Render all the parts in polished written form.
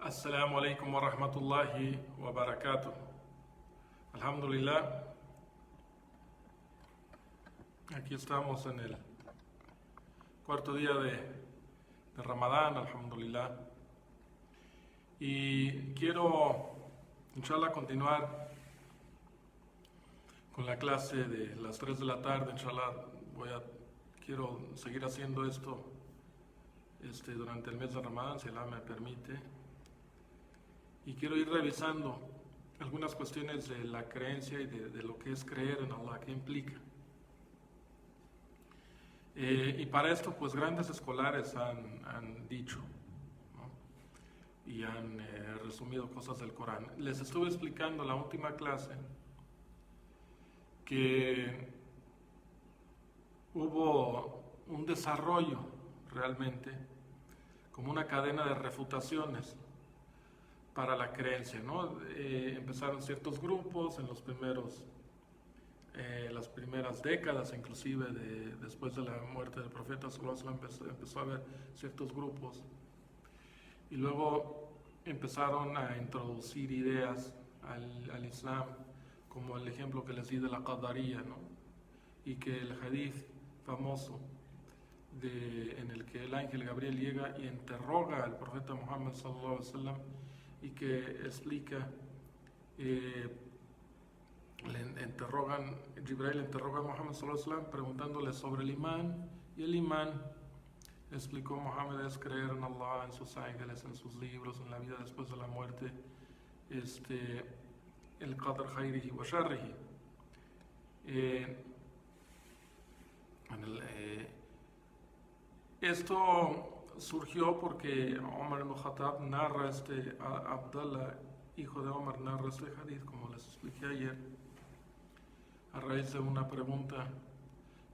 Assalamu alaikum wa rahmatullahi wa barakatuh. Alhamdulillah, aquí estamos en el cuarto día de Ramadán, alhamdulillah. Y quiero, inshallah, continuar con la clase de las 3 de la tarde. Inshallah, quiero seguir haciendo esto durante el mes de Ramadán, si Allah me permite. Y quiero ir revisando algunas cuestiones de la creencia y de lo que es creer en Allah, qué implica. Y para esto, pues grandes escolares han dicho, ¿no? Y han resumido cosas del Corán. Les estuve explicando en la última clase que hubo un desarrollo realmente, como una cadena de refutaciones para la creencia, ¿no? Empezaron ciertos grupos en las primeras décadas, inclusive después de la muerte del profeta sallallahu alaihi wasallam, empezó a haber ciertos grupos, y luego empezaron a introducir ideas al Islam, como el ejemplo que les di de la Qadariyya, ¿no? Y que el hadith famoso en el que el ángel Gabriel llega y interroga al profeta Muhammad sallallahu alaihi wasallam, y que explica, Jibril interroga a Muhammad sallallahu alaihi wasallam preguntándole sobre el imán, y el imán, explicó Muhammad, es creer en Allah, en sus ángeles, en sus libros, en la vida después de la muerte, el qadr khairihi wa sharrihi. Esto surgió porque Omar ibn Khattab narra Abdallah, hijo de Omar, narra este hadith, como les expliqué ayer, a raíz de una pregunta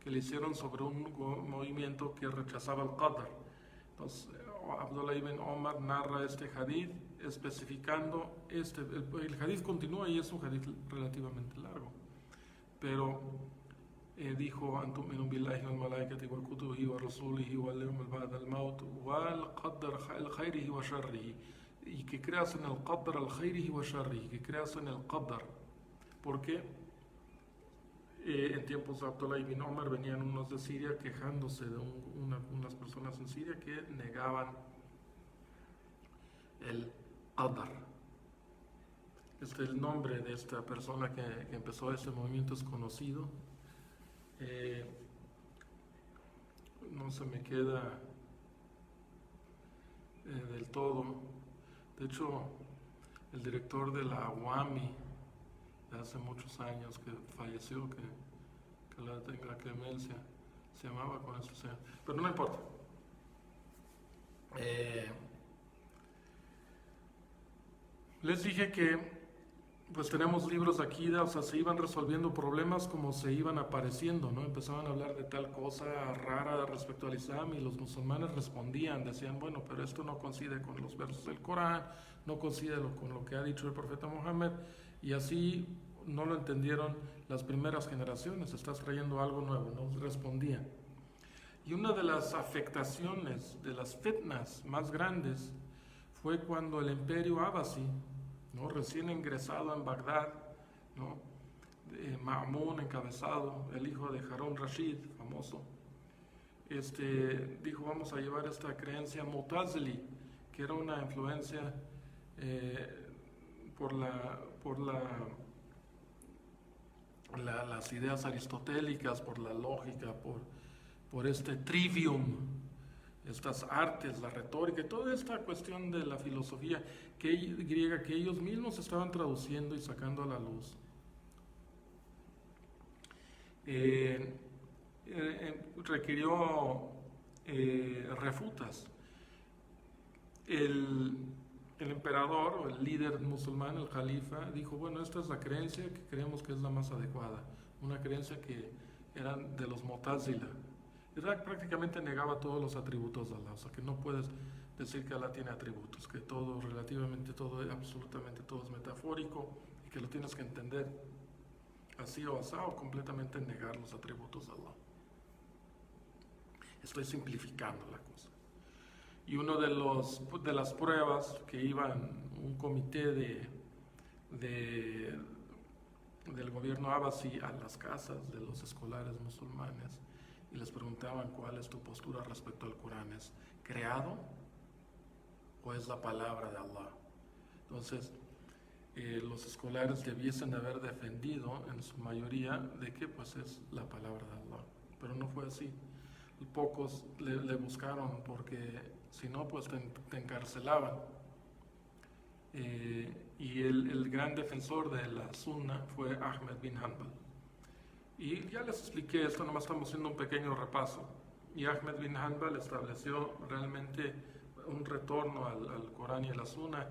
que le hicieron sobre un movimiento que rechazaba el Qadr. Entonces, Abdullah ibn Omar narra este hadith especificando el hadith continúa y es un hadith relativamente largo, pero dijo: Antu'minu billahi wal malaikati wa kutubihi wa rasulihi wal yawmil ba'da al maut wal qadr al khairihi wa sharrihi, y que creas en el qadr al khairihi wa sharrihi, que creas en el qadr, porque en tiempos de Abdullah ibn Omar venían unos de Siria quejándose de unas personas en Siria que negaban el qadr. El nombre de esta persona que empezó este movimiento es conocido. No se me queda del todo. De hecho, el director de la UAMI de hace muchos años, que falleció, que la tenga clemencia, se llamaba con eso, pero no importa. Les dije que pues tenemos libros aquí, o sea, se iban resolviendo problemas como se iban apareciendo, ¿no? Empezaban a hablar de tal cosa rara respecto al Islam y los musulmanes respondían, decían, bueno, pero esto no coincide con los versos del Corán, no coincide con lo que ha dicho el profeta Muhammad, y así no lo entendieron las primeras generaciones. Estás trayendo algo nuevo, no respondían. Y una de las afectaciones, de las fitnas más grandes, fue cuando el imperio Abbasi, ¿no? Recién ingresado en Bagdad, ¿no? Ma'mun encabezado, el hijo de Harun Rashid, famoso, dijo: vamos a llevar esta creencia Mu'tazili, que era una influencia por las ideas aristotélicas, por la lógica, por este trivium, estas artes, la retórica y toda esta cuestión de la filosofía griega que ellos mismos estaban traduciendo y sacando a la luz. Requirió refutas. El emperador o el líder musulmán, el califa, dijo: bueno, esta es la creencia que creemos que es la más adecuada, una creencia que eran de los Mu'tazila. Prácticamente negaba todos los atributos de Allah, o sea que no puedes decir que Allah tiene atributos, que todo, relativamente todo, absolutamente todo es metafórico, y que lo tienes que entender así o así, o completamente negar los atributos de Allah. Estoy simplificando la cosa. Y uno de las pruebas que iban un comité de, del gobierno abasí a las casas de los escolares musulmanes y les preguntaban cuál es tu postura respecto al Corán, ¿es creado o es la palabra de Allah? Entonces, los escolares debiesen haber defendido en su mayoría de que pues es la palabra de Allah, pero no fue así. Pocos le buscaron porque si no pues te encarcelaban. Y el gran defensor de la Sunna fue Ahmed bin Hanbal. Y ya les expliqué esto, nomás estamos haciendo un pequeño repaso. Y Ahmed bin Hanbal estableció realmente un retorno al Corán y a la Sunna.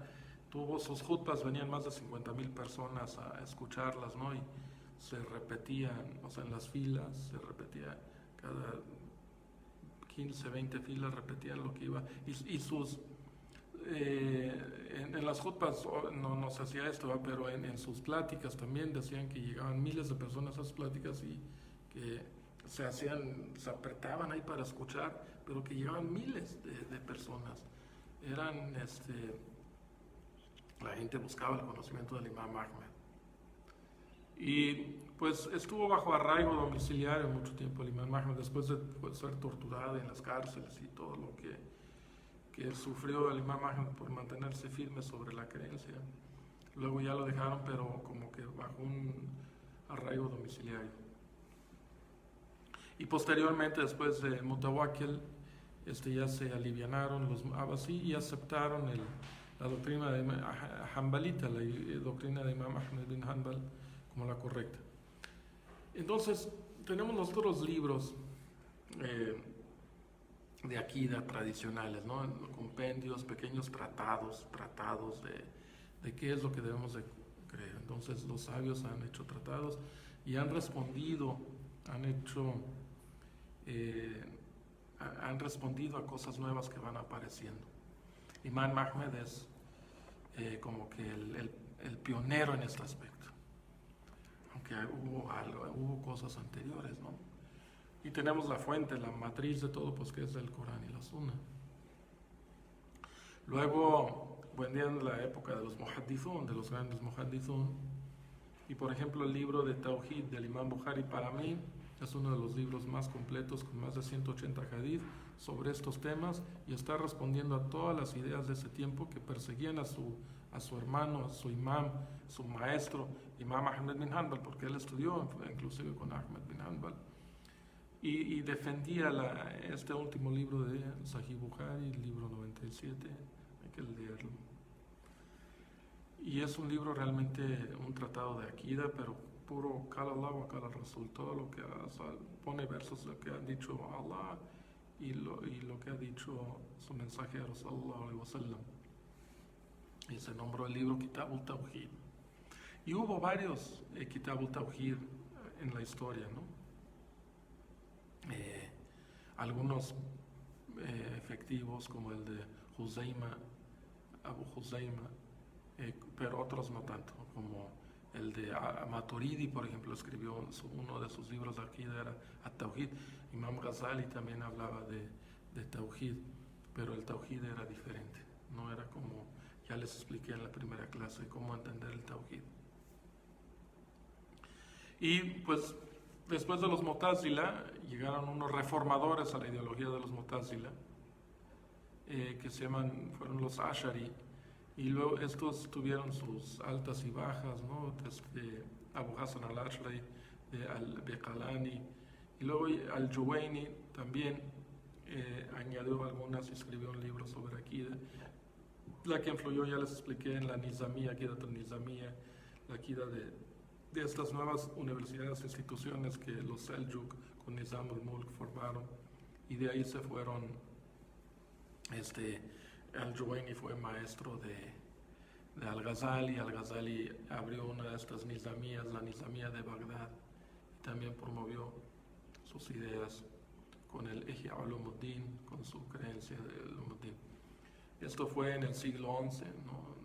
Tuvo sus jutbas, venían más de 50,000 personas a escucharlas, ¿no? Y se repetían, o sea, en las filas, se repetía cada 15, 20 filas, repetían lo que iba. Y sus, en las jutbas no se hacía esto, ¿va? Pero en sus pláticas también decían que llegaban miles de personas a sus pláticas y que se apretaban ahí para escuchar, pero que llegaban miles de personas. Eran, la gente buscaba el conocimiento del Imam Ahmed. Y pues estuvo bajo arraigo domiciliario mucho tiempo el Imam Ahmed, después de ser torturado en las cárceles y todo lo que sufrió el Imam Ahmed por mantenerse firme sobre la creencia. Luego ya lo dejaron, pero como que bajo un arraigo domiciliario. Y posteriormente, después de Mutawakkil, ya se alivianaron los abasí y aceptaron la doctrina de Hanbalita, la doctrina de Imam Ahmed bin Hanbal, como la correcta. Entonces, tenemos nosotros libros de Akida tradicionales, ¿no? Compendios, pequeños tratados de qué es lo que debemos de creer. Entonces, los sabios han hecho tratados y han respondido a cosas nuevas que van apareciendo. Imam Ahmed es como que el pionero en este aspecto, aunque hubo cosas anteriores, ¿no? Y tenemos la fuente, la matriz de todo, pues que es el Corán y la Sunna. Luego vendían la época de los muhaddithun, de los grandes muhaddithun, y por ejemplo el libro de Tawhid del Imam Bukhari para mí es uno de los libros más completos, con más de 180 hadith sobre estos temas, y está respondiendo a todas las ideas de ese tiempo que perseguían a su hermano, a su imam, su maestro, Imam Ahmed bin Hanbal, porque él estudió inclusive con Ahmed bin Hanbal, y defendía este último libro de Sahih Bukhari, el libro 97, hay que leerlo. Y es un libro realmente, un tratado de Akida, pero puro Qala Allah wa Qala Rasul, todo lo que pone versos de lo que ha dicho Allah y lo que ha dicho su mensajero sallallahu alaihi wasallam. Y se nombró el libro Kitab al-Tawhid. Y hubo varios Kitab al-Tawhid en la historia, ¿no? Algunos efectivos como el de Abu Huzayma, pero otros no tanto, como el de Maturidi, por ejemplo, escribió uno de sus libros de Akida, era At-Tawhid. Imam Ghazali también hablaba de Tawhid, pero el Tawhid era diferente, no era como ya les expliqué en la primera clase cómo entender el Tawhid. Y pues después de los Mu'tazila llegaron unos reformadores a la ideología de los Mu'tazila, que fueron los Ash'ari, y luego estos tuvieron sus altas y bajas, ¿no? Desde Abu Hassan al-Ash'ari, al-Biqalani, y luego al-Juwayni también añadió algunas y escribió un libro sobre Akida. La que influyó, ya les expliqué, en la Nizamía, Akidat al-Nizamía, la Akida de estas nuevas universidades, instituciones que los Seljuk con Nizam al-Mulk formaron, y de ahí se fueron. Al-Juwayni fue maestro de Al-Ghazali. Al-Ghazali abrió una de estas Nizamías, la Nizamía de Bagdad, y también promovió sus ideas con el Ihya Ulumuddin, con su creencia de Ulumuddin. Esto fue en el siglo XI, ¿no?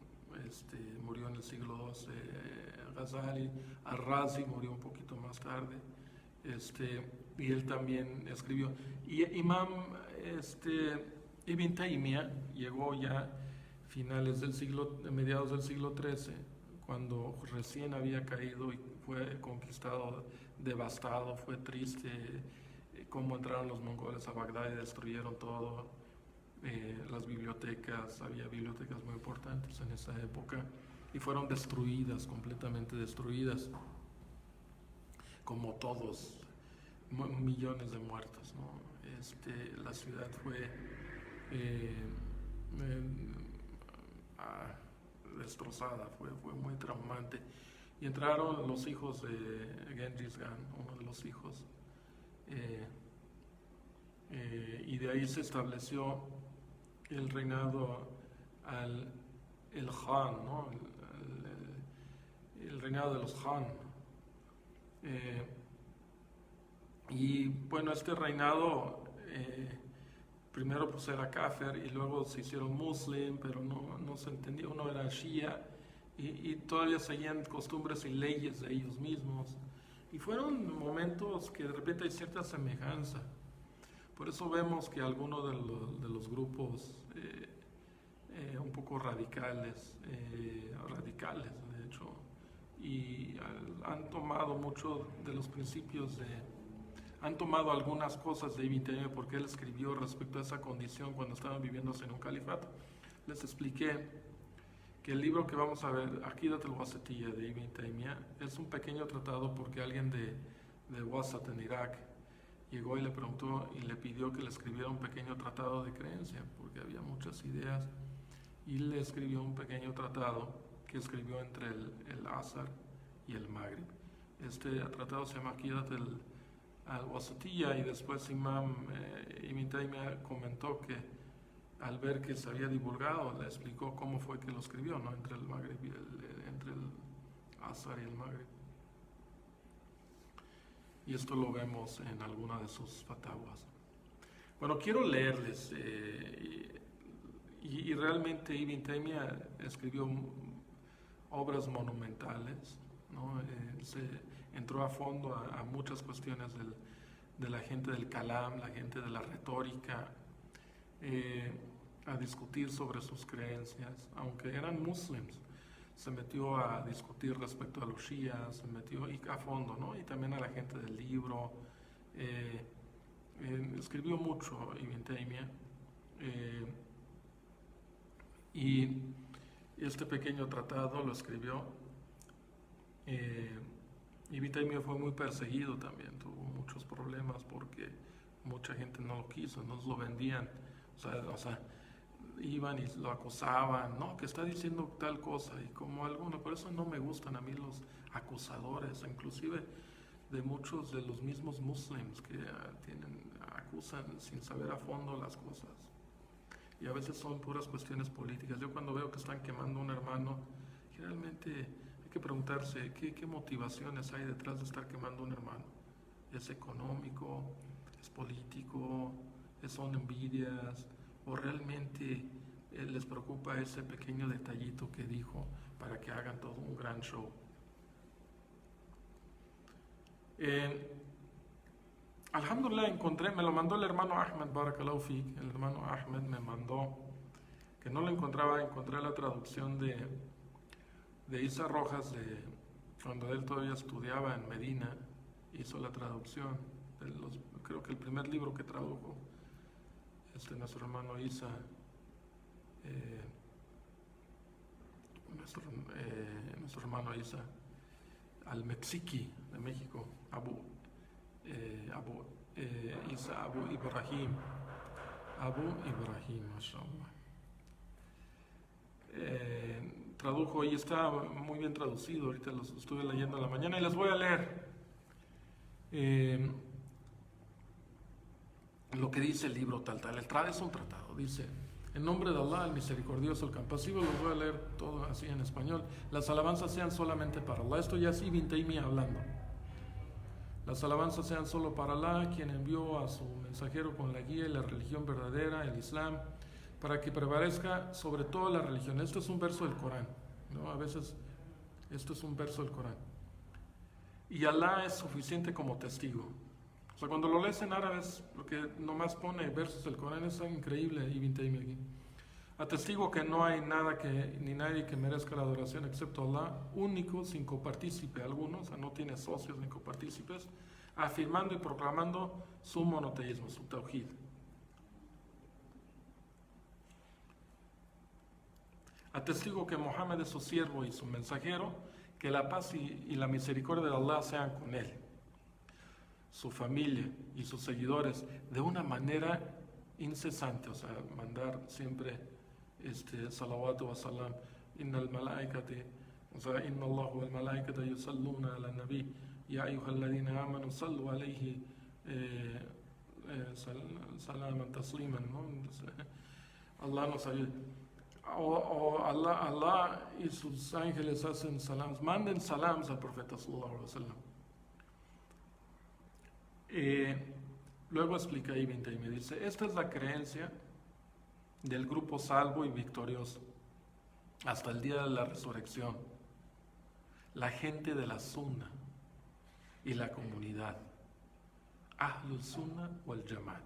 Murió en el siglo XII Ghazali. Al-Razi murió un poquito más tarde, y él también escribió. Y Imam Ibn Taymiyyah llegó ya mediados del siglo XIII, cuando recién había caído y fue conquistado, devastado, fue triste cómo entraron los mongoles a Bagdad y destruyeron todo, las bibliotecas, había bibliotecas muy importantes en esa época y fueron destruidas, completamente destruidas, como todos, millones de muertos, ¿no? La ciudad fue destrozada, fue muy traumante. Y entraron los hijos de Genghis Khan, uno de los hijos, y de ahí se estableció el reinado el Khan, ¿no? El reinado de los Khan. Y bueno, este reinado primero pues era kafir y luego se hicieron muslim, pero no se entendía, uno era shia y todavía seguían costumbres y leyes de ellos mismos. Y fueron momentos que de repente hay cierta semejanza. Por eso vemos que algunos de los grupos un poco radicales de hecho, y han tomado mucho de los principios han tomado algunas cosas de Ibn Taymiyyah porque él escribió respecto a esa condición cuando estaban viviendo en un califato. Les expliqué que el libro que vamos a ver, Aqidat al-Wasatiyya de Ibn Taymiyyah, es un pequeño tratado porque alguien de Wasat en Irak llegó y le preguntó y le pidió que le escribiera un pequeño tratado de creencia porque había muchas ideas y le escribió un pequeño tratado que escribió entre el Azhar y el Maghrib. Este tratado se llama Aqidat al-Wasatiyya y después Ibn Taymiyyah comentó que al ver que se había divulgado le explicó cómo fue que lo escribió, ¿no? Entre el Maghrib y entre el Azhar y el Maghrib. Y esto lo vemos en alguna de sus fatawas. Bueno, quiero leerles y realmente Ibn Taymiyyah escribió obras monumentales, ¿no? Se entró a fondo a muchas cuestiones de la gente del kalam, la gente de la retórica, a discutir sobre sus creencias, aunque eran muslims. Se metió a discutir respecto a los shias, se metió a fondo, ¿no? Y también a la gente del libro. Escribió mucho Ibn Taymiyyah. Y este pequeño tratado lo escribió. Ibn Taymiyyah fue muy perseguido también, tuvo muchos problemas porque mucha gente no lo quiso, no lo vendían. O sea, iban y lo acosaban, no, que está diciendo tal cosa, y como algunos, por eso no me gustan a mí los acusadores, inclusive de muchos de los mismos muslims que acusan sin saber a fondo las cosas, y a veces son puras cuestiones políticas. Yo cuando veo que están quemando a un hermano, generalmente hay que preguntarse qué motivaciones hay detrás de estar quemando a un hermano. ¿Es económico? ¿Es político? ¿Son envidias? ¿O realmente les preocupa ese pequeño detallito que dijo para que hagan todo un gran show? Alhamdulillah, me lo mandó el hermano Ahmed Barakallahu Fik. El hermano Ahmed me mandó, que no lo encontraba, encontré la traducción de Isa Rojas, cuando él todavía estudiaba en Medina, hizo la traducción. Creo que el primer libro que tradujo, nuestro hermano Isa, nuestro hermano Isa, al Mexiqui de México, Isa Abu Ibrahim, mashallah. Tradujo y está muy bien traducido. Ahorita los estuve leyendo en la mañana y les voy a leer lo que dice el libro tal. Es un tratado, dice: en nombre de Allah, el misericordioso, el compasivo. Lo voy a leer todo así en español. Las alabanzas sean solamente para Allah. Esto ya es Ibn Taymiyyah hablando. Las alabanzas sean solo para Allah, quien envió a su mensajero con la guía y la religión verdadera, el Islam, para que prevalezca sobre toda la religión. Esto es un verso del Corán, ¿no? A veces esto es un verso del Corán. Y Allah es suficiente como testigo. sea, cuando lo lees en árabe, porque nomás pone versos del Corán, es tan increíble. Ibn Taymiyyah aquí. Atestigo que no hay nada ni nadie que merezca la adoración excepto Allah, único, sin copartícipe alguno, o sea, no tiene socios ni copartícipes, afirmando y proclamando su monoteísmo, su tauhid. Atestigo que Mohammed es su siervo y su mensajero, que la paz y la misericordia de Allah sean con él, su familia y sus seguidores, de una manera incesante, o sea, mandar siempre salawatu wa salam, inna al-malaikati, o sea, inna Allah wal malaikata yusalluna ala nabi, ya ayyuhalladhina amanu sallu alayhi salaman tasliman, ¿no? Entonces, Allah nos ayuda. Allah y sus ángeles hacen salams, manden salams al profeta sallallahu alaihi wasallam. Luego explica Ibn Taymiyyah, dice, esta es la creencia del grupo salvo y victorioso hasta el día de la resurrección, la gente de la Sunna y la comunidad Ahlul Sunna wal Jamaat.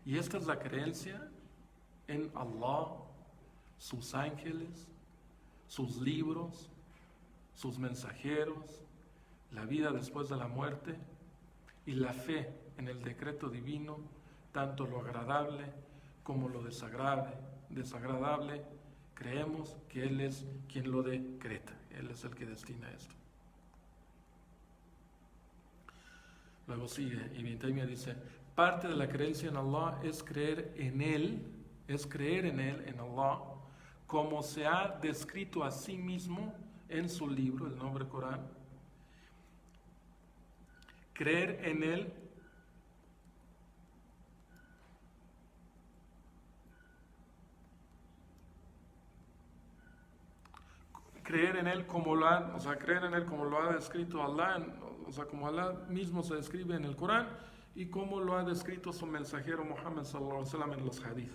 Y esta es la creencia en Allah, sus ángeles, sus libros, sus mensajeros, la vida después de la muerte y la fe en el decreto divino, tanto lo agradable como lo desagradable. Creemos que Él es quien lo decreta, Él es el que destina esto. Luego sigue, Ibn Taymiyyah dice, parte de la creencia en Allah es creer en Él, en Allah, como se ha descrito a sí mismo en su libro, el nombre Corán. Creer en Él como lo ha descrito Allah, o sea, como Allah mismo se describe en el Corán y como lo ha descrito su mensajero Muhammad sallallahu alaihi wasallam en los hadith.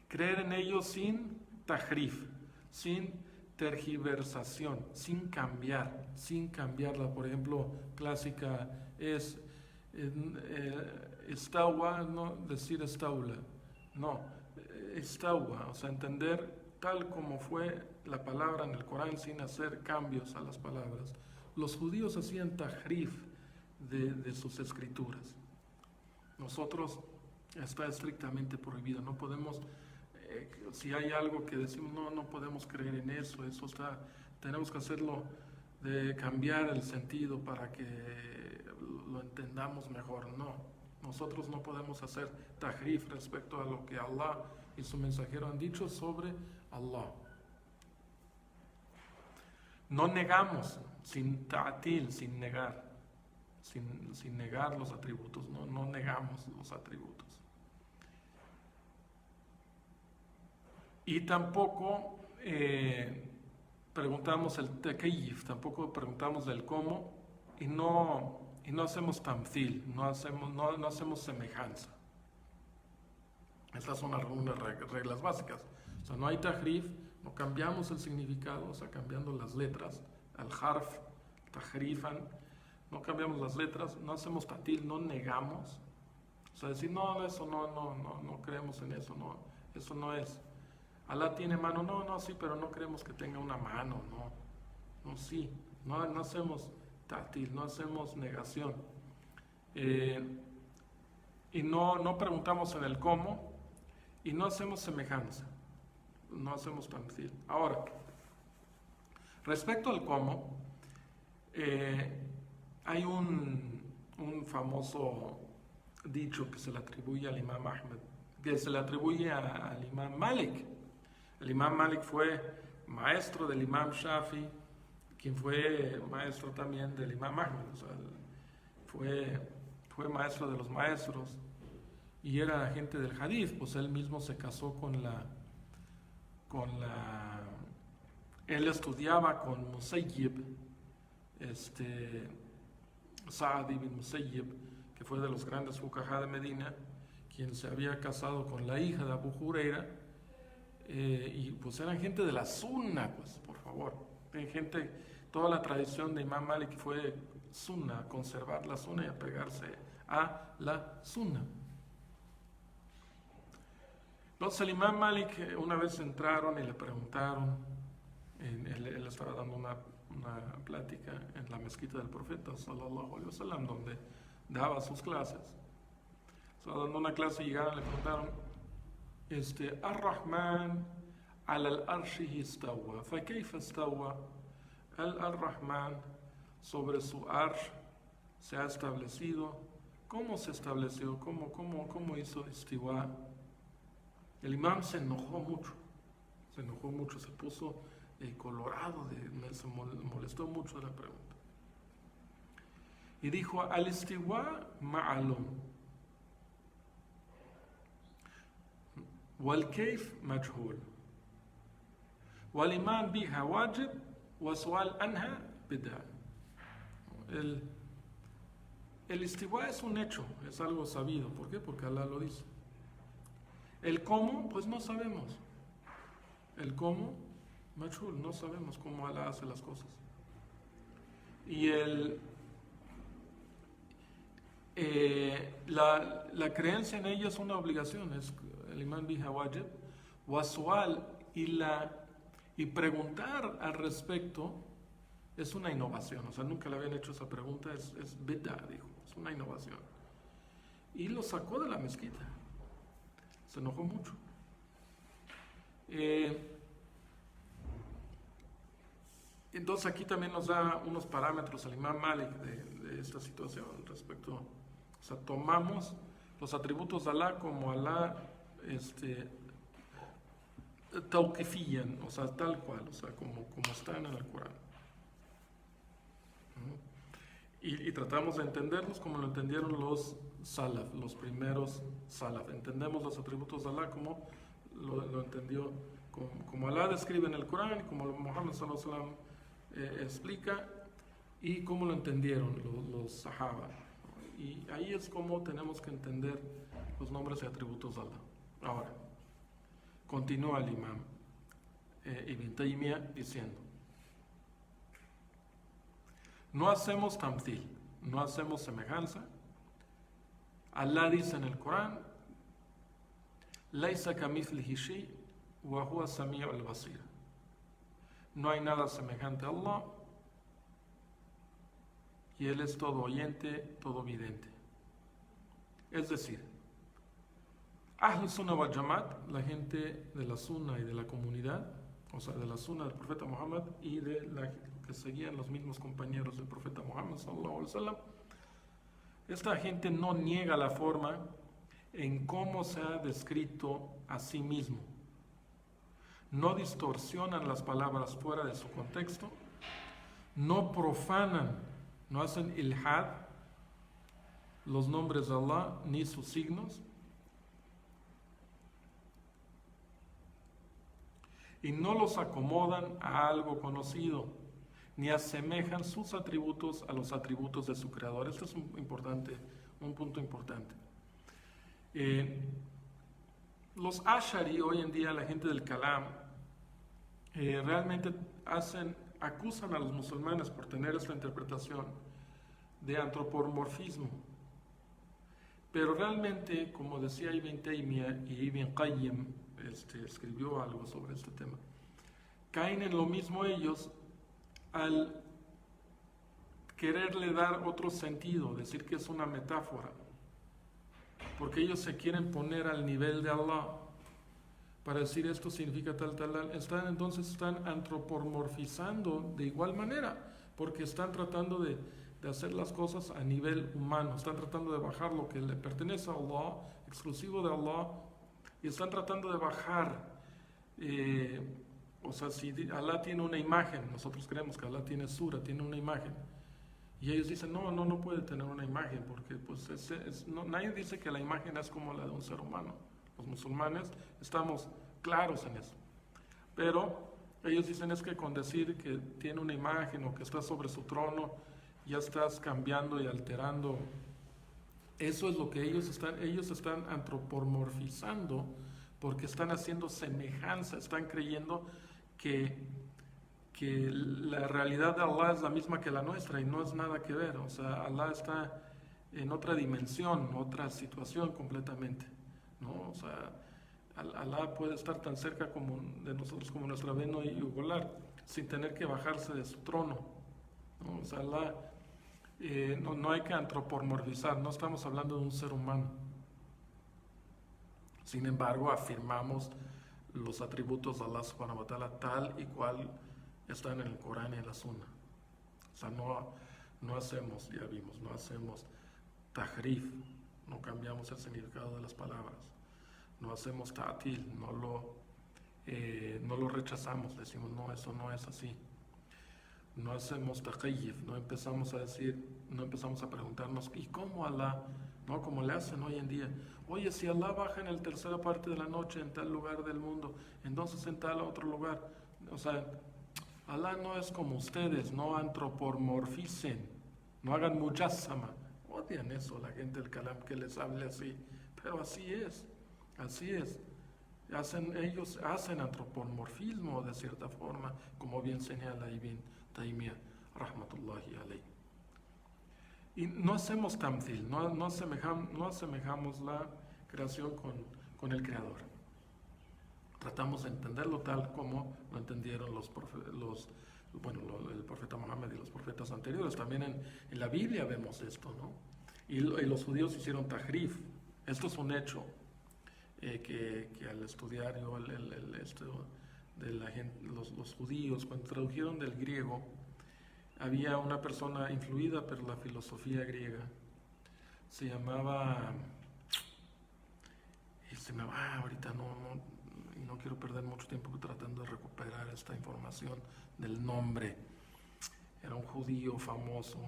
Creer en ellos sin tahrif, sin tergiversación, sin cambiarla. Por ejemplo, clásica es estawa, no decir estaula, no, estawa, o sea, entender tal como fue la palabra en el Corán sin hacer cambios a las palabras. Los judíos hacían tahrif de sus escrituras. Nosotros está estrictamente prohibido, no podemos, si hay algo que decimos, no podemos creer en eso tenemos que hacerlo, de cambiar el sentido para que lo entendamos mejor. No, nosotros no podemos hacer tahrif respecto a lo que Allah y su mensajero han dicho sobre Allah. No negamos, sin ta'til, sin negar los atributos, no negamos los atributos. Y tampoco preguntamos el takayif, tampoco preguntamos del cómo, y no hacemos tamthil, no hacemos semejanza. Estas son algunas reglas básicas. O sea, no hay tahrif, no cambiamos el significado, o sea, cambiando las letras, al harf, tahrifan, no cambiamos las letras, no hacemos tatil, no negamos. O sea, decir, eso no creemos en eso, eso no es. Allah tiene mano, no, sí, pero no creemos que tenga una mano, sí, no hacemos tatil, no hacemos negación. Y no preguntamos en el cómo, y no hacemos semejanza, no hacemos tamthil. Ahora, respecto al cómo, hay un famoso dicho que se le atribuye al Imam Ahmed, que se le atribuye al Imam Malik. El Imam Malik fue maestro del Imam Shafi, quien fue maestro también del Imam Ahmed, o sea, fue maestro de los maestros y era agente del hadith, pues él mismo se casó él estudiaba con Musayyib, Sa'ad ibn Musayyib, que fue de los grandes fuqahá de Medina, quien se había casado con la hija de Abu Huraira, y pues eran gente de la Sunna, pues por favor, toda la tradición de Imam Malik fue sunna, conservar la sunna y apegarse a la sunna. Entonces el imam Malik una vez entraron y le preguntaron, él estaba dando una plática en la mezquita del profeta sallallahu alaihi wasallam, donde daba sus clases. Estaba dando una clase y llegaron y le preguntaron, Ar-Rahman al-Arshi istawa, fa kayfa istawa? Al-Rahman sobre su arsh se ha establecido. ¿Cómo se estableció? ¿Cómo hizo istiwa? El imam se enojó mucho, se puso colorado, se molestó mucho de la pregunta. Y dijo, al-istiwa ma'alum, wal-kayf majhul, wal-iman biha wajib, wa su'al anha bid'a. El istiwa es un hecho, es algo sabido. ¿Por qué? Porque Allah lo dice. El cómo, pues no sabemos. El cómo, machul, no sabemos cómo Allah hace las cosas. Y la creencia en ello es una obligación, es el imán biha wajib, wasual, y preguntar al respecto es una innovación. O sea, nunca le habían hecho esa pregunta, es bid'a, dijo, es una innovación. Y lo sacó de la mezquita. Se enojó mucho. Entonces aquí también nos da unos parámetros el imam Malik de esta situación respecto. O sea, tomamos los atributos de Allah como Allah tawqifían, o sea, tal cual, o sea, como están en el Corán. Y tratamos de entenderlos como lo entendieron los salaf, los primeros salaf. Entendemos los atributos de Allah como lo entendió, como Allah describe en el Corán, como Muhammad sallallahu alaihi wasallam explica, y como lo entendieron los sahaba. Y ahí es como tenemos que entender los nombres y atributos de Allah. Ahora, continúa el imam Ibn Taymiyyah diciendo, no hacemos tamthil, no hacemos semejanza. Allah dice en el Corán, Laysa kamithlihi shay wa huwa as-sami'u al-basir. No hay nada semejante a Allah y Él es todo oyente, todo vidente. Es decir, Ahl Sunnah wal Jamaat, la gente de la Sunna y de la comunidad, o sea, de la Sunna del profeta Muhammad y de la que seguían los mismos compañeros del profeta Muhammad sallallahu alaihi wasallam, esta gente no niega la forma en cómo se ha descrito a sí mismo, no distorsionan las palabras fuera de su contexto, no profanan, no hacen ilhad los nombres de Allah ni sus signos, y no los acomodan a algo conocido, ni asemejan sus atributos a los atributos de su creador. Esto es un punto importante. Los Ash'ari, hoy en día la gente del Kalam, realmente acusan a los musulmanes por tener esta interpretación de antropomorfismo. Pero realmente, como decía Ibn Taymiyyah y Ibn Qayyim, escribió algo sobre este tema, caen en lo mismo ellos al quererle dar otro sentido, decir que es una metáfora, porque ellos se quieren poner al nivel de Allah para decir esto significa tal, entonces están antropomorfizando de igual manera, porque están tratando de hacer las cosas a nivel humano, están tratando de bajar lo que le pertenece a Allah, exclusivo de Allah, y están tratando de bajar, o sea, si Allah tiene una imagen, nosotros creemos que Allah tiene sura, tiene una imagen, y ellos dicen, no puede tener una imagen, porque pues nadie dice que la imagen es como la de un ser humano. Los musulmanes estamos claros en eso, pero ellos dicen es que con decir que tiene una imagen o que está sobre su trono, ya estás cambiando y alterando. Eso es lo que ellos están antropomorfizando, porque están haciendo semejanza, están creyendo que que la realidad de Allah es la misma que la nuestra y no es nada que ver. O sea, Allah está en otra dimensión, otra situación completamente, ¿no? O sea, Allah puede estar tan cerca como de nosotros como nuestra veno y yugular, sin tener que bajarse de su trono, ¿no? O sea, Allah, no hay que antropomorfizar, no estamos hablando de un ser humano. Sin embargo, afirmamos los atributos de Allah subhanahu wa ta'ala tal y cual están en el Corán y en la Sunna. O sea, no hacemos, ya vimos, no hacemos tahrif, no cambiamos el significado de las palabras, no hacemos ta'til, no lo rechazamos, decimos no, eso no es así. No hacemos taqayyif, no empezamos a preguntarnos, ¿y cómo Allah? ¿No? Como le hacen hoy en día. Oye, si Allah baja en la tercera parte de la noche en tal lugar del mundo, entonces en tal otro lugar. O sea, Allah no es como ustedes, no antropomorficen, no hagan mujassama. Odian eso la gente del Kalam que les hable así, pero así es. Ellos hacen antropomorfismo de cierta forma, como bien señala Ibn Taymiyyah, rahmatullahi alayhi. Y no hacemos tamthil, no asemejamos la creación con el Creador. Tratamos de entenderlo tal como lo entendieron el profeta Mohammed y los profetas anteriores. También en la Biblia vemos esto, ¿no? Y los judíos hicieron tahrif. Esto es un hecho que al estudiar yo los judíos, cuando tradujeron del griego, había una persona influida por la filosofía griega. Se llamaba, ahorita no quiero perder mucho tiempo tratando de recuperar esta información del nombre. Era un judío famoso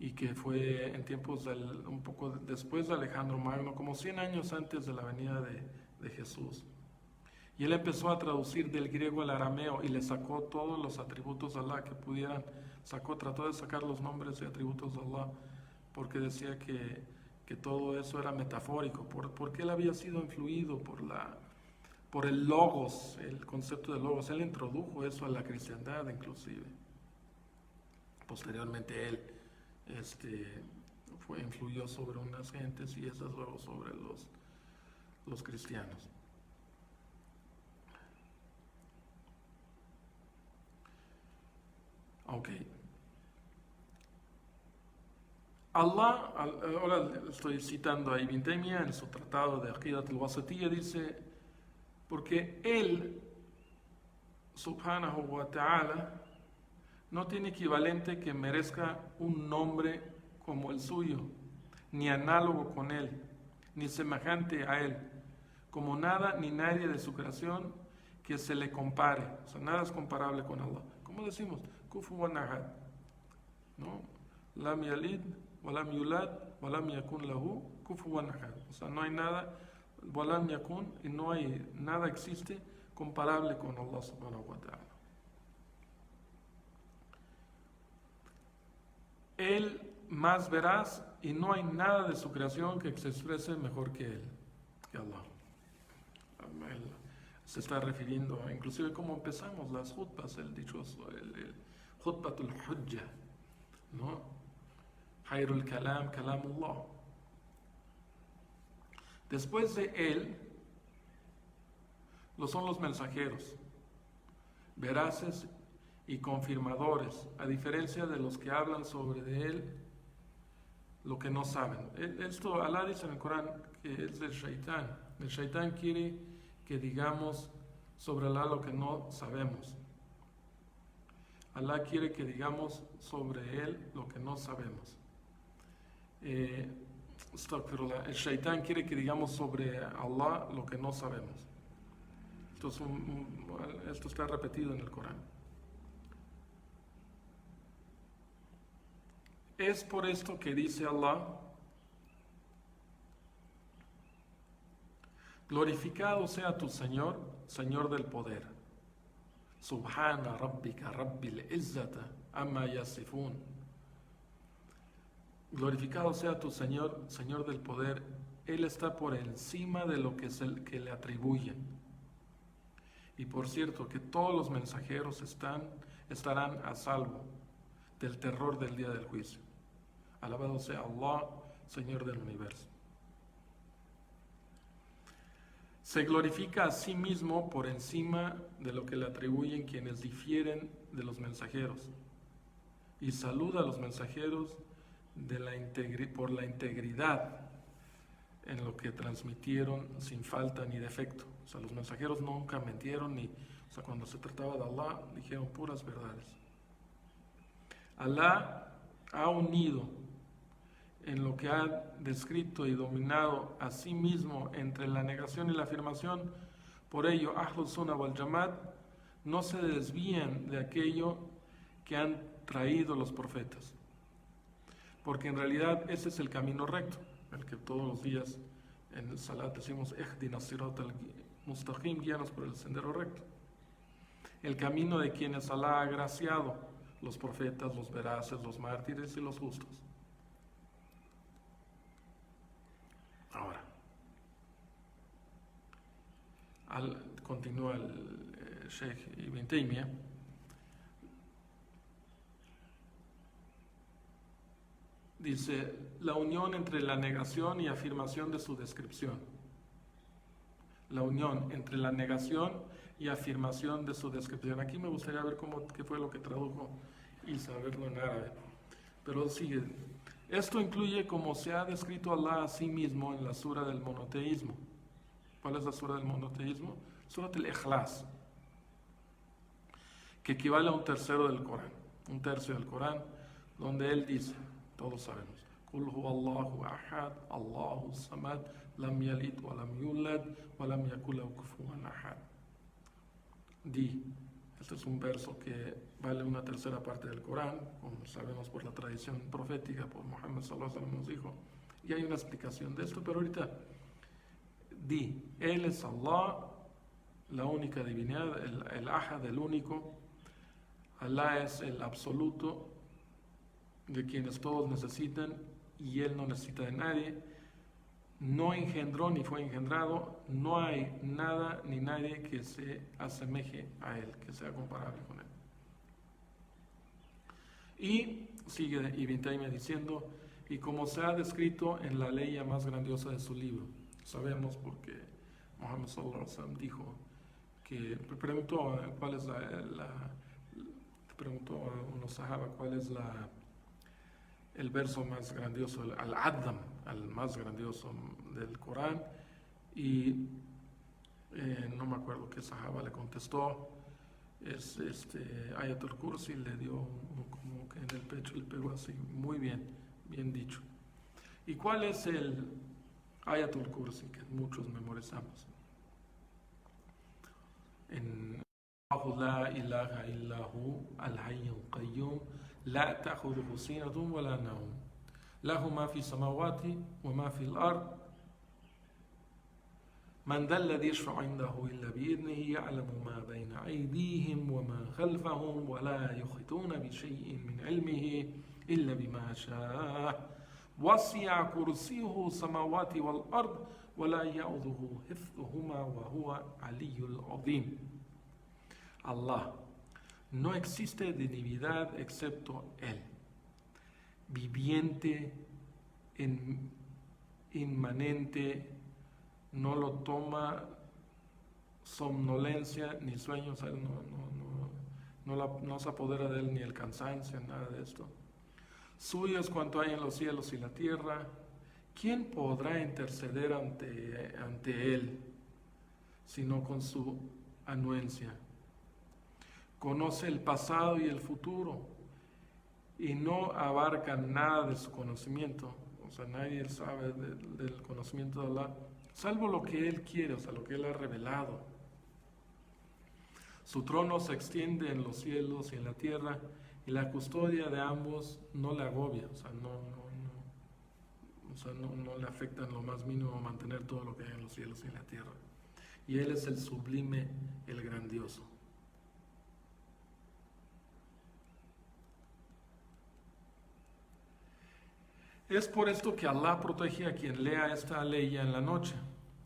y que fue en tiempos un poco después de Alejandro Magno, como 100 años antes de la venida de Jesús. Y él empezó a traducir del griego al arameo y le sacó todos los atributos de Allah que pudieran. Trató de sacar los nombres y atributos de Allah, porque decía que todo eso era metafórico, porque él había sido influido por el logos, el concepto de logos. Él introdujo eso a la cristiandad inclusive. Posteriormente él influyó sobre unas gentes y esas luego sobre los cristianos. Ok. Allah, ahora estoy citando a Ibn Taymiyyah en su tratado de Aqidat al-Wasatiyya, dice, porque él, subhanahu wa ta'ala, no tiene equivalente que merezca un nombre como el suyo, ni análogo con él, ni semejante a él, como nada ni nadie de su creación que se le compare. O sea, nada es comparable con Allah. ¿Cómo decimos? Kufuwan ahad, ¿no? Lam yalid, wa lam yulad, wa lam yakun lahu kufuwan ahad. O sea, no hay nada, wa lam yakun, y no hay nada existe comparable con Allah subhanahu wa ta'ala. Él más veraz y no hay nada de su creación que se exprese mejor que él, que Allah. Él se está refiriendo, inclusive como empezamos las jutbas, el dichoso, el jutbatul hujja, ¿no? Khairul kalam, kalamullah. Después de él, son los mensajeros, veraces y confirmadores, a diferencia de los que hablan sobre de él lo que no saben. Esto Allah dice en el Corán que es del Shaitán. El Shaitán quiere que digamos sobre Allah lo que no sabemos. Allah quiere que digamos sobre él lo que no sabemos. El Shaitán quiere que digamos sobre Allah lo que no sabemos. Esto está repetido en el Corán. Es por esto que dice Allah: glorificado sea tu Señor, Señor del poder. Subhana rabbika rabbil izzata amma yasifun. Glorificado sea tu Señor, Señor del poder. Él está por encima de lo que le atribuyen. Y por cierto, que todos los mensajeros estarán a salvo del terror del día del juicio. Alabado sea Allah, Señor del universo. Se glorifica a sí mismo por encima de lo que le atribuyen quienes difieren de los mensajeros. Y saluda a los mensajeros por la integridad en lo que transmitieron sin falta ni defecto. O sea, los mensajeros nunca mentieron, cuando se trataba de Allah, dijeron puras verdades. Allah ha unido en lo que ha descrito y dominado a sí mismo entre la negación y la afirmación. Por ello, Ahlus Sunnah wal Jamaat no se desvían de aquello que han traído los profetas, porque en realidad ese es el camino recto, el que todos los días en el Salat decimos Ihdina sirat al-mustaqim, guíanos por el sendero recto, el camino de quienes Allah ha agraciado, los profetas, los veraces, los mártires y los justos. Ahora, continúa el Sheikh Ibn Taymiyyah, dice, la unión entre la negación y afirmación de su descripción. La unión entre la negación y afirmación de su descripción. Aquí me gustaría ver qué fue lo que tradujo y saberlo en árabe. Pero sigue. Esto incluye como se ha descrito Allah a sí mismo en la sura del monoteísmo. ¿Cuál es la sura del monoteísmo? Surat al-Ikhlas, que equivale a un tercio del Corán, donde él dice, todos sabemos, Qul huwa Allahu ahad, Allahu samad, lam yalid wa lam yulad, wa lam yakul lahu kufuwan ahad. Este es un verso que vale una tercera parte del Corán, como sabemos por la tradición profética, por Muhammad sallallahu alaihi wasallam nos dijo, y hay una explicación de esto, pero ahorita Él es Allah, la única divinidad, el ahad, el único. Allah es el absoluto, de quienes todos necesitan, y Él no necesita de nadie. No engendró ni fue engendrado, no hay nada ni nadie que se asemeje a Él, que sea comparable con Él. Y sigue Ibn Taymiyyah diciendo, y como se ha descrito en la ley más grandiosa de su libro, sabemos porque Muhammad sallallahu alaihi wasallam dijo que preguntó cuál es preguntó a unos sahaba cuál es el verso más grandioso, al-Adham, al más grandioso del Corán, y no me acuerdo qué sahaba le contestó, es Ayatul Kursi, le dio como que en el pecho le pegó así, muy bien dicho. ¿Y cuál es el Ayatul Kursi que muchos memorizamos? En La ilaha illahu al-hayyul qayyum la ta'khudhuhu sinatun wa la nawm lahu ma fi samawati wa ma fi al-ard man dha alladhi yashfa'u 'indahu illa bi idhnihi ya'lamu ma bayna aydihim wa ma khalfahum wa la yuhituna bi shay'in min 'ilmihi illa bima sha'a wasi'a kursiyyuhu samawati wal ard wa la ya'udhuhu hifdhuhuma wa huwa 'aliyyul 'azim. Allah, no existe divinidad excepto Él, viviente, inmanente, no lo toma somnolencia ni sueño, o sea, no se apodera de Él ni el cansancio, nada de esto. Suyo es cuanto hay en los cielos y la tierra. ¿Quién podrá interceder ante Él, sino con su anuencia? Conoce el pasado y el futuro y no abarca nada de su conocimiento. O sea, nadie sabe del conocimiento de Allah, salvo lo que Él quiere, o sea, lo que Él ha revelado. Su trono se extiende en los cielos y en la tierra, y la custodia de ambos no le agobia, o sea, no le afecta en lo más mínimo mantener todo lo que hay en los cielos y en la tierra. Y Él es el sublime, el grandioso. Es por esto que Allah protege a quien lea esta ley en la noche.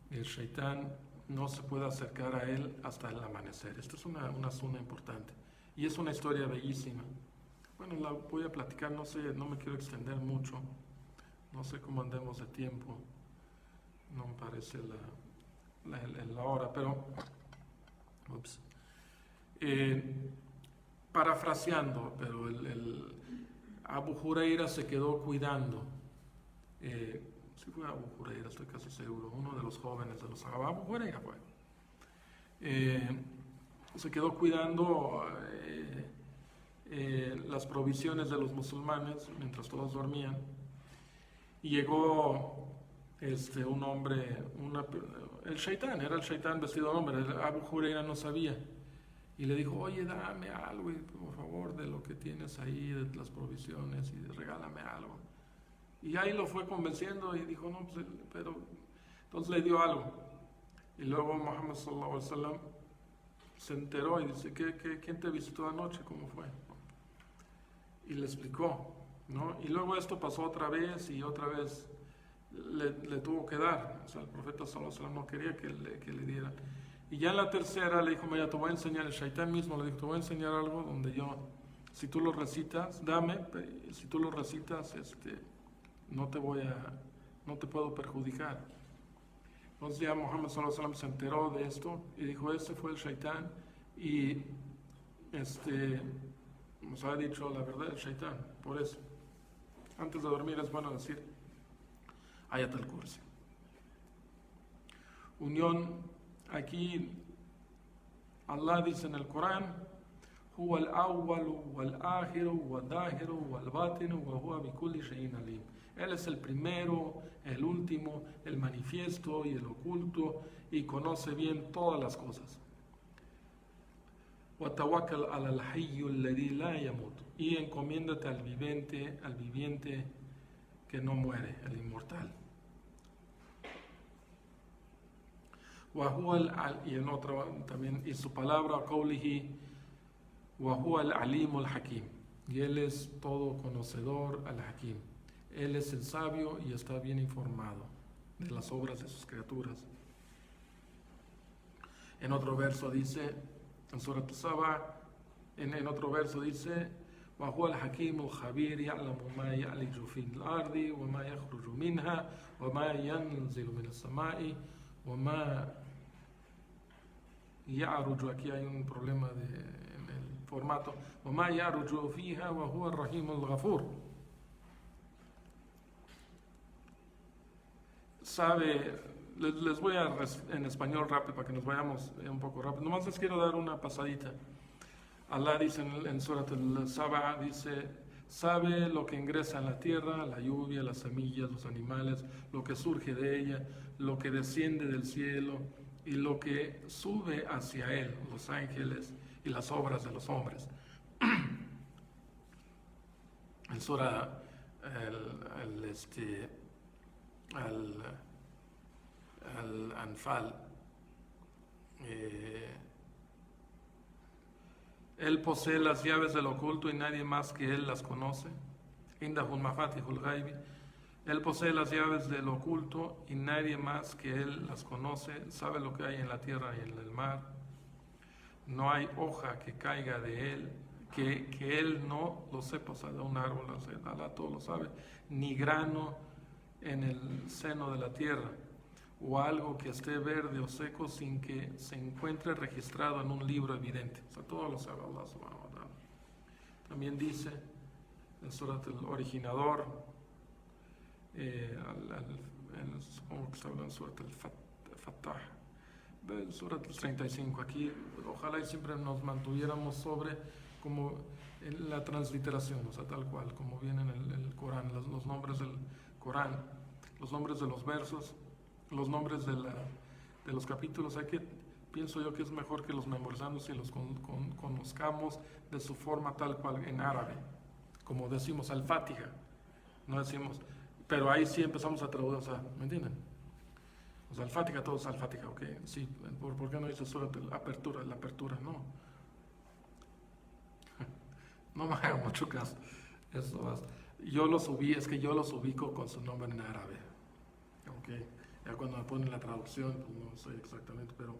El Shaitán no se puede acercar a él hasta el amanecer. Esta es una suna importante y es una historia bellísima. Bueno, la voy a platicar, no sé, no me quiero extender mucho, no sé cómo andemos de tiempo, no me parece la hora, pero ups. Parafraseando, pero el Abu Huraira se quedó cuidando. Sí fue Abu Huraira, estoy casi seguro, uno de los jóvenes de los Sahaba. Abu Huraira fue. Se quedó cuidando las provisiones de los musulmanes mientras todos dormían. Y llegó un hombre, el shaitán, era el shaitán vestido de hombre. El Abu Huraira no sabía. Y le dijo, oye, dame algo, por favor, de lo que tienes ahí, de las provisiones, y regálame algo. Y ahí lo fue convenciendo y dijo, no, pues, pero... Entonces le dio algo. Y luego Muhammad sallallahu alaihi wasallam se enteró y dice, ¿quién te visitó anoche? ¿Cómo fue? Y le explicó, ¿no? Y luego esto pasó otra vez y otra vez le tuvo que dar. O sea, el profeta sallallahu alaihi wasallam no quería que le diera. Y ya en la tercera le dijo, mira, te voy a enseñar, el shaitán mismo le dijo, te voy a enseñar algo donde yo, si tú lo recitas, dame, si tú lo recitas, no te puedo perjudicar. Entonces ya Muhammad sallallahu alaihi wasallam se enteró de esto y dijo, ese fue el shaitán y nos ha dicho la verdad el shaitán. Por eso, antes de dormir es bueno decir Ayat al-Kursi. Unión. Aquí Allah dice en el Corán, Huwa al-awwalu wal-akhiru wal-dahiru wal-batinu wa huwa bikulli shay'in alim. Él es el primero, el último, el manifiesto y el oculto, y conoce bien todas las cosas. Wa tawakkal ala al-hayy alladhi la yamut. Y encomiéndate al viviente que no muere, el inmortal. Y en otro también, y su palabra, qawlihi, wa huwa al-alim al-hakim. Y él es todo conocedor, al-hakim. Él es el sabio y está bien informado de las obras de sus criaturas. En otro verso dice, en Surat al-Saba, en otro verso dice, wa huwa al-hakim al-khabir ya'lamu ma ya'liju fi al-ardi wa ma yakhruju minha wa ma yanzilu min as-sama'i wa ma ya'ruju. Aquí hay un problema en el formato. Wa ma ya'ruju fiha wa huwa ar-rahim al-ghafur. Les voy a en español rápido para que nos vayamos un poco rápido. Nomás les quiero dar una pasadita. Allah dice en Surat al-Saba, dice, sabe lo que ingresa en la tierra, la lluvia, las semillas, los animales, lo que surge de ella, lo que desciende del cielo y lo que sube hacia él, los ángeles y las obras de los hombres. En Surah al-Anfal, él posee las llaves del oculto y nadie más que él las conoce. Indahul mafatihul ghaibi. Él posee las llaves del oculto y nadie más que él las conoce. Sabe lo que hay en la tierra y en el mar. No hay hoja que caiga de él que él no lo sepa. O sea, de un árbol, o sea, Allah todo lo sabe. Ni grano en el seno de la tierra, o algo que esté verde o seco sin que se encuentre registrado en un libro evidente. O sea, todo lo sabe Allah subhanahu wa ta'ala. También dice en Surat el Originador, supongo que se habla en Surat el Fattah, Surat el 35. Aquí, ojalá y siempre nos mantuviéramos sobre como en la transliteración, o sea, tal cual, como viene en el Corán, los nombres del Corán, los nombres de los versos, los nombres de los capítulos. Pienso yo que es mejor que los memorizamos y los conozcamos de su forma tal cual en árabe, como decimos al-Fatiha, no decimos, pero ahí sí empezamos a traducir, o sea, ¿me entienden? O sea, al-Fatiha, todos al-Fatiha, ok, sí, ¿por qué no dice solo la apertura? No. No me hagan mucho caso. Yo los ubico con su nombre en árabe. Okay. Ya cuando me ponen la traducción, pues no sé exactamente, pero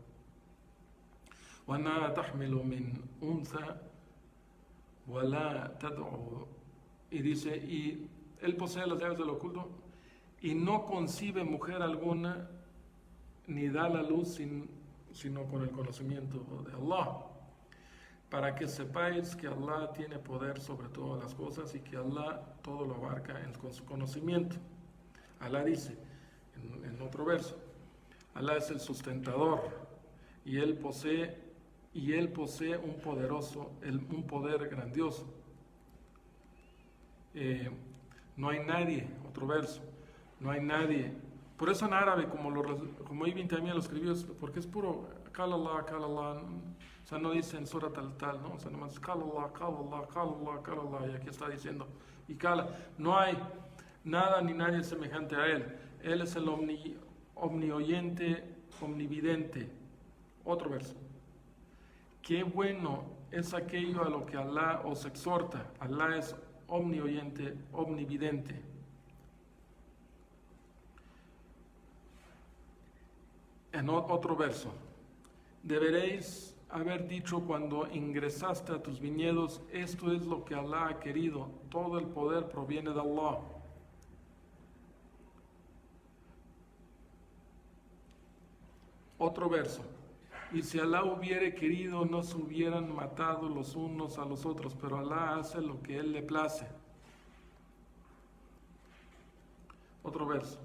وَأَنَّهَا تَحْمِلُ مِنْ أُنْثَى وَلَا تَدْعُ, y dice, y él posee las llaves del oculto y no concibe mujer alguna ni da la luz sino con el conocimiento de Allah, para que sepáis que Allah tiene poder sobre todas las cosas y que Allah todo lo abarca con su conocimiento. Allah dice en otro verso, Allah es el sustentador y Él posee un poder grandioso. No hay nadie, otro verso, no hay nadie. Por eso en árabe, como Ibn Taymiyyah lo escribió, porque es puro Qala Allah, o sea, no dice en sura tal, ¿no? O sea, nomás Qala Allah, y aquí está diciendo, y Qala, no hay nada ni nadie semejante a Él. Él es el omnioyente, omnividente. Otro verso. Qué bueno es aquello a lo que Allah os exhorta. Allah es omnioyente, omnividente. En otro verso, deberéis haber dicho cuando ingresaste a tus viñedos, esto es lo que Allah ha querido, todo el poder proviene de Allah. Otro verso, y si Allah hubiere querido, no se hubieran matado los unos a los otros, pero Allah hace lo que Él le place. Otro verso,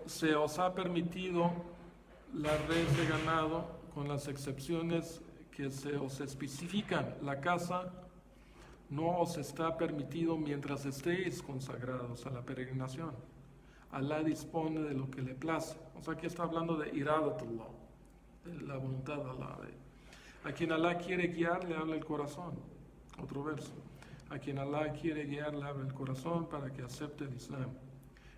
se os ha permitido la red de ganado con las excepciones que se os especifican. La caza no os está permitido mientras estéis consagrados a la peregrinación. Allah dispone de lo que le place. O sea, aquí está hablando de iradatullah, de la voluntad de Allah. A quien Allah quiere guiar, le habla el corazón. Otro verso. A quien Allah quiere guiar, le habla el corazón para que acepte el Islam.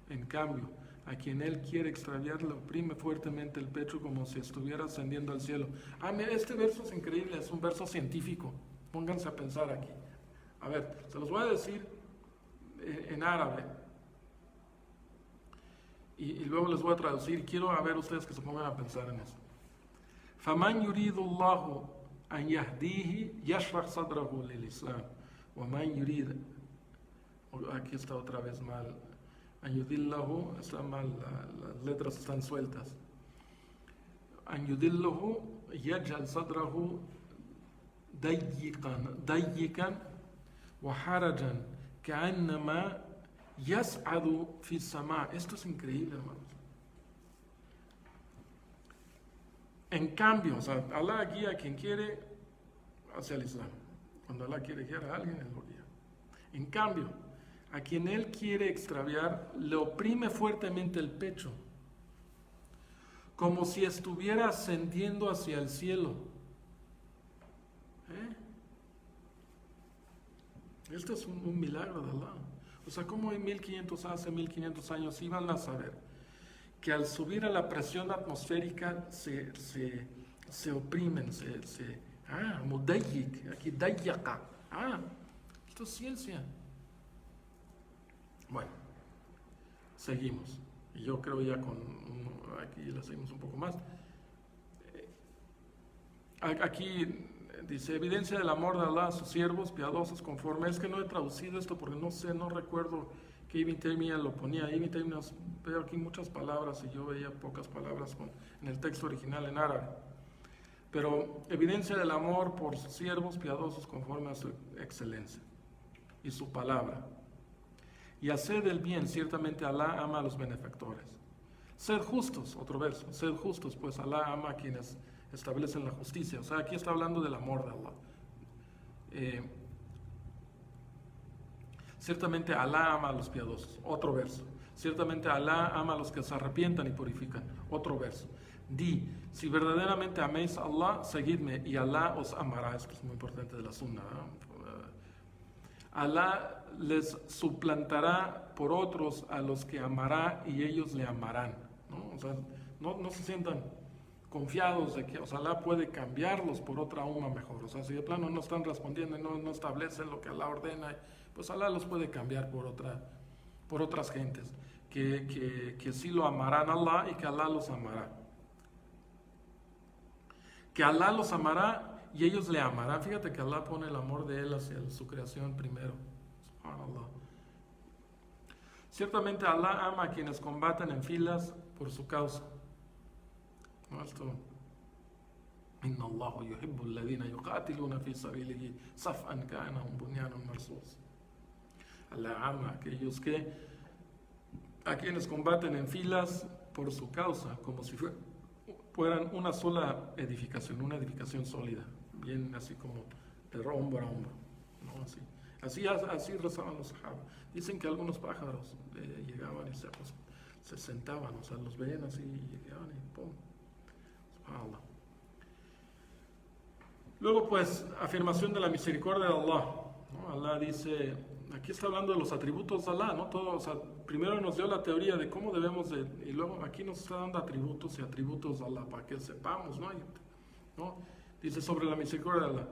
En cambio, a quien Él quiere extraviar, le oprime fuertemente el pecho como si estuviera ascendiendo al cielo. Mira, este verso es increíble, es un verso científico. Pónganse a pensar aquí. A ver, se los voy a decir en árabe. Y luego les voy a traducir. Quiero a ver ustedes que se pongan a pensar en eso. فَمَنْ يُرِيدُ اللَّهُ أَنْ يَهْدِيهِ يَشْرَحْ صَدْرَهُ لِلْإِسْلَامِ وَمَنْ يُرِيدُ, aquí está otra vez mal, أَنْ يُضِلَّهُ, está mal, las letras están sueltas. أَنْ يُضِلَّهُ يَجْعَلْ صَدْرَهُ ضَيِّقًا وَحَرَجًا كَأَنَّمَا يَسْعَدُ فِي السَّمَاءِ. Esto es increíble, hermanos. En cambio, o sea, Allah guía a quien quiere hacia el Islam. Cuando Allah quiere guiar a alguien, Él lo guía. En cambio, a quien Él quiere extraviar, le oprime fuertemente el pecho, como si estuviera ascendiendo hacia el cielo. Esto es un milagro de Allah. O sea, como hace 1500 años iban a saber que al subir a la presión atmosférica se oprimen, mudayik, aquí dayyaka. Esto es ciencia. Bueno, seguimos. Y yo creo ya aquí le seguimos un poco más. Aquí dice, evidencia del amor de Allah a sus siervos piadosos conforme. Es que no he traducido esto porque no recuerdo que Ibn Taymiyyah lo ponía. Ibn Taymiyyah, veo aquí muchas palabras y yo veía pocas palabras en el texto original en árabe. Pero evidencia del amor por sus siervos piadosos conforme a su excelencia y su palabra. Y haced el bien, ciertamente Allah ama a los benefactores. Sed justos, otro verso, sed justos, pues Allah ama a quienes establecen la justicia. O sea, aquí está hablando del amor de Allah. Ciertamente Allah ama a los piadosos. Otro verso. Ciertamente Allah ama a los que se arrepientan y purifican. Otro verso. Di, si verdaderamente améis a Allah, seguidme y Allah os amará. Esto es muy importante de la sunna, ¿no? Allah les suplantará por otros a los que amará y ellos le amarán, ¿no? O sea, no se sientan confiados de que, o sea, Allah puede cambiarlos por otra umma mejor. O sea, si de plano no están respondiendo y no establecen lo que Allah ordena, pues Allah los puede cambiar por otras gentes. que sí lo amarán a Allah y que Allah los amará. Que Allah los amará y ellos le amarán. Fíjate que Allah pone el amor de él hacia su creación primero. Subhanallah. Ciertamente Allah ama a quienes combaten en filas por su causa. ¿No? Esto. Inna Allahu yuhibbu alladhina yuqatiluna fi sabilihi saf'an ka'annahum bunyanun marsus. Allah ama a aquellos a quienes combaten en filas por su causa, como si fueran una sola edificación, una edificación sólida, bien así como de hombro a hombro, ¿no? Así rezaban los sahaba. Dicen que algunos pájaros llegaban y se sentaban, o sea, los veían así, llegaban y ¡pum! Subhanallah. Luego, pues, afirmación de la misericordia de Allah, ¿no? Allah dice, aquí está hablando de los atributos de Allah, ¿no? Todo, o sea, primero nos dio la teoría de cómo debemos de, y luego aquí nos está dando atributos y atributos de Allah para que sepamos, ¿no? Dice sobre la misericordia de Allah,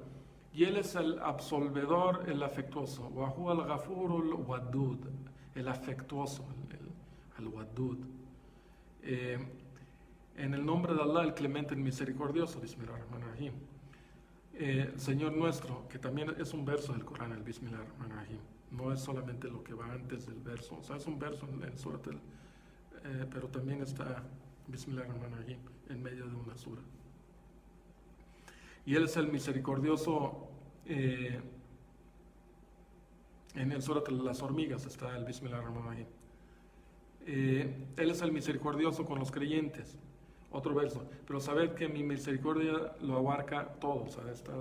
y Él es el absolvedor, el afectuoso, wa huwa al-ghafurul wadud, el afectuoso, el wadud. En el nombre de Allah, el clemente, el misericordioso, Bismillahirrahmanirrahim. Señor nuestro, que también es un verso del Corán, el Bismillahirrahmanirrahim. No es solamente lo que va antes del verso, o sea, es un verso en Surat pero también está Bismillahirrahmanirrahim en medio de una sura. Y Él es el misericordioso, en el Surat las hormigas está el Bismillahirrahmanirrahim. Él es el misericordioso con los creyentes. Otro verso, pero sabed que mi misericordia lo abarca todo, o sea, está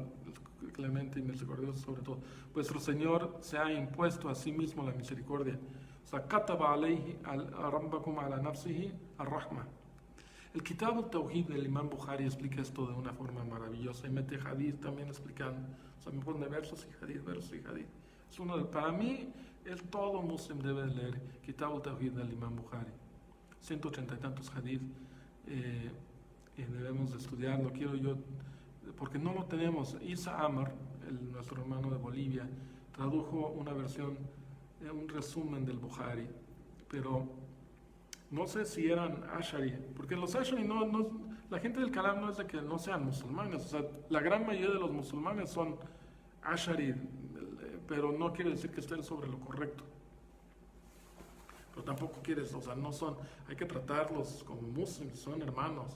clemente y misericordioso sobre todo. Vuestro Señor se ha impuesto a sí mismo la misericordia. O sea, kataba alayhi rabbakum ala nafsihi ar-rahma. El Kitab al-Tawhid del Imam Bukhari explica esto de una forma maravillosa y mete hadith también explicando. O sea, me pone versos y hadith, versos y hadith. Es para mí, todo muslim debe leer Kitab al-Tawhid del Imam Bukhari. 130 y tantos hadith. Debemos de estudiarlo, quiero yo, porque no lo tenemos. Isa Amar, nuestro hermano de Bolivia, tradujo una versión, un resumen del Bukhari, pero no sé si eran Ashari, porque los Ashari la gente del Kalam no es de que no sean musulmanes, o sea, la gran mayoría de los musulmanes son Ashari, pero no quiere decir que estén sobre lo correcto. Pero tampoco quieres, o sea, no son, hay que tratarlos como muslims, son hermanos,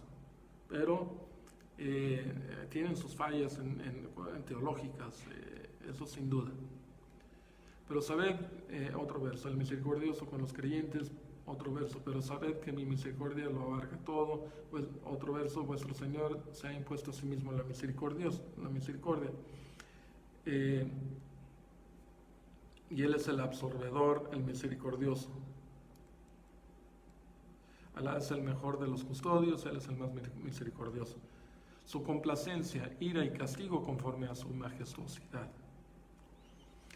pero tienen sus fallas en teológicas, eso sin duda. Pero sabed, otro verso, el misericordioso con los creyentes, otro verso, pero sabed que mi misericordia lo abarca todo, pues, otro verso, vuestro Señor se ha impuesto a sí mismo la misericordia. Y Él es el absorbedor, el misericordioso. Allah es el mejor de los custodios, Él es el más misericordioso. Su complacencia, ira y castigo conforme a su majestuosidad.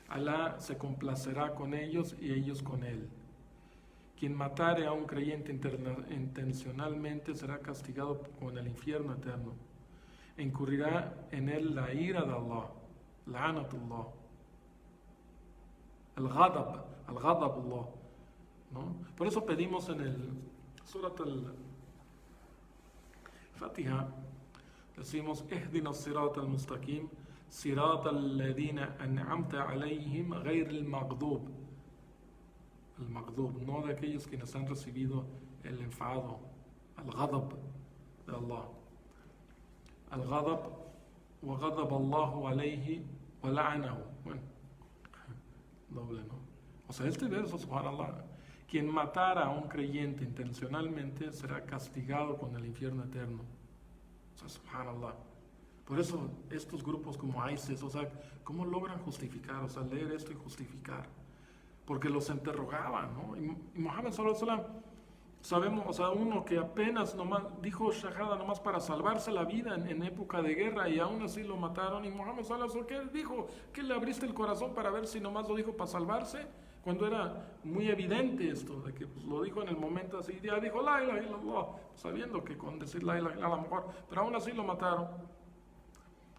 Allah se complacerá con ellos y ellos con Él. Quien matare a un creyente intencionalmente será castigado con el infierno eterno. Incurrirá en él la ira de Allah, la'anatullah, al-ghadab Allah, ¿no? Por eso pedimos en el Surat al-Fatiha, decimos, Ihdina sirat al-mustaqim, sirat al-ladina an'amta alayhim ghayr al-maghdub. El maghdub, no de aquellos quienes han recibido el enfado, al-ghadab de Allah. Al-ghadab, wa ghadab Allahu alayhi wa la'anahu. Bueno, doble, ¿no? O sea, este verso, subhanallah, quien matara a un creyente intencionalmente será castigado con el infierno eterno. O sea, subhanallah. Por eso estos grupos como ISIS, o sea, ¿cómo logran justificar? O sea, leer esto y justificar. Porque los interrogaban, ¿no? Y Muhammad sallallahu alaihi wasallam, sabemos, o sea, uno que apenas nomás dijo shahada nomás para salvarse la vida en época de guerra y aún así lo mataron. Y Muhammad sallallahu alaihi wasallam, ¿qué dijo? ¿Qué le abriste el corazón para ver si nomás lo dijo para salvarse? Cuando era muy evidente esto, de que pues, lo dijo en el momento así, ya dijo la ilaha illallah, sabiendo que con decir la ilaha illallah a lo mejor, pero aún así lo mataron.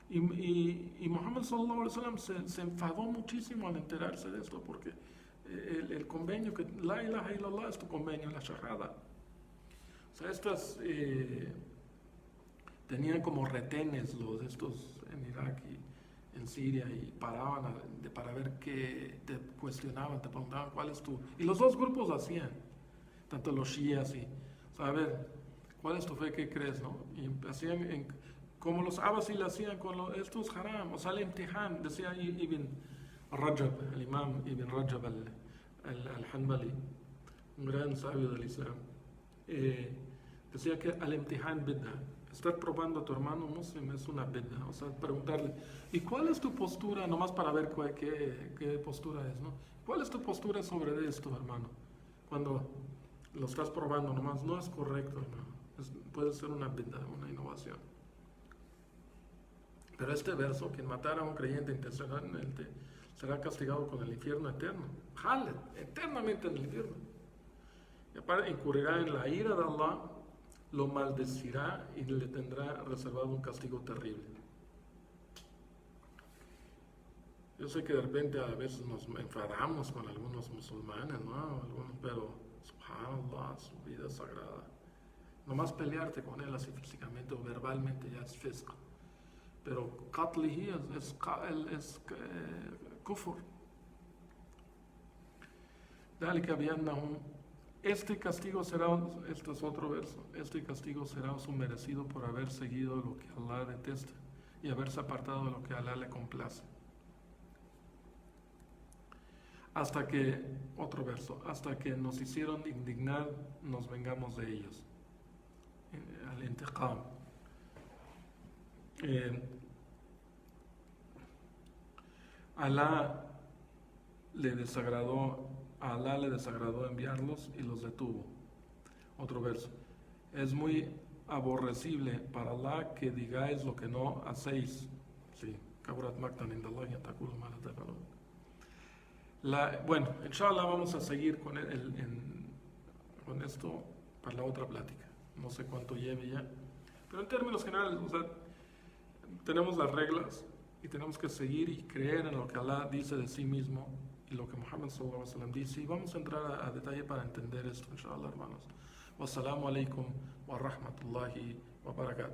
Y Muhammad sallallahu alaihi wasallam se enfadó muchísimo al enterarse de esto, porque el convenio, que la ilaha illallah es tu convenio, la shahada. O sea, estas tenían como retenes estos en Irak y en Siria y paraban para ver qué te cuestionaban, te preguntaban cuál es tu... Y los dos grupos hacían, tanto los shias y... O sea, a ver, ¿cuál es tu fe? ¿Qué crees? ¿No? Y hacían como los abbasí lo hacían con estos haram, o sea, el imtihan, decía Ibn Rajab, el imam Ibn Rajab al-Hanbali, un gran sabio del Islam, decía que al-imtihan bid'ah, estar probando a tu hermano muslim es una bid'ah, o sea, preguntarle, ¿y cuál es tu postura? Nomás para ver qué postura es, ¿no? ¿Cuál es tu postura sobre esto, hermano? Cuando lo estás probando nomás, no es correcto, hermano. Puede ser una bid'ah, una innovación. Pero este verso, quien matara a un creyente intencionalmente será castigado con el infierno eterno. Jalet, eternamente en el infierno. Y aparte incurrirá en la ira de Allah, lo maldecirá y le tendrá reservado un castigo terrible. Yo sé que de repente a veces nos enfadamos con algunos musulmanes, ¿no? Pero, subhanallah, su vida es sagrada. Nomás pelearte con él así físicamente o verbalmente ya es fisco. Pero qatlihi es kufr. Este castigo será, este es otro verso, este castigo será su merecido por haber seguido lo que Allah detesta y haberse apartado de lo que a Allah le complace. Hasta que, otro verso, hasta que nos hicieron indignar, nos vengamos de ellos. Al-intiqam. A Allah le desagradó enviarlos y los detuvo. Otro verso. Es muy aborrecible para Allah que digáis lo que no hacéis. Sí. Kaburat maqtan indallahi an taqulu ma la taf'alun. Bueno, inshallah vamos a seguir con esto para la otra plática. No sé cuánto lleve ya. Pero en términos generales, o sea, tenemos las reglas y tenemos que seguir y creer en lo que Allah dice de sí mismo y lo que Muhammad sallallahu alaihi wasallam dice. Y vamos a entrar a detalle para entender esto, inshallah, hermanos. Wassalamu alaikum wa rahmatullahi wa barakatuh.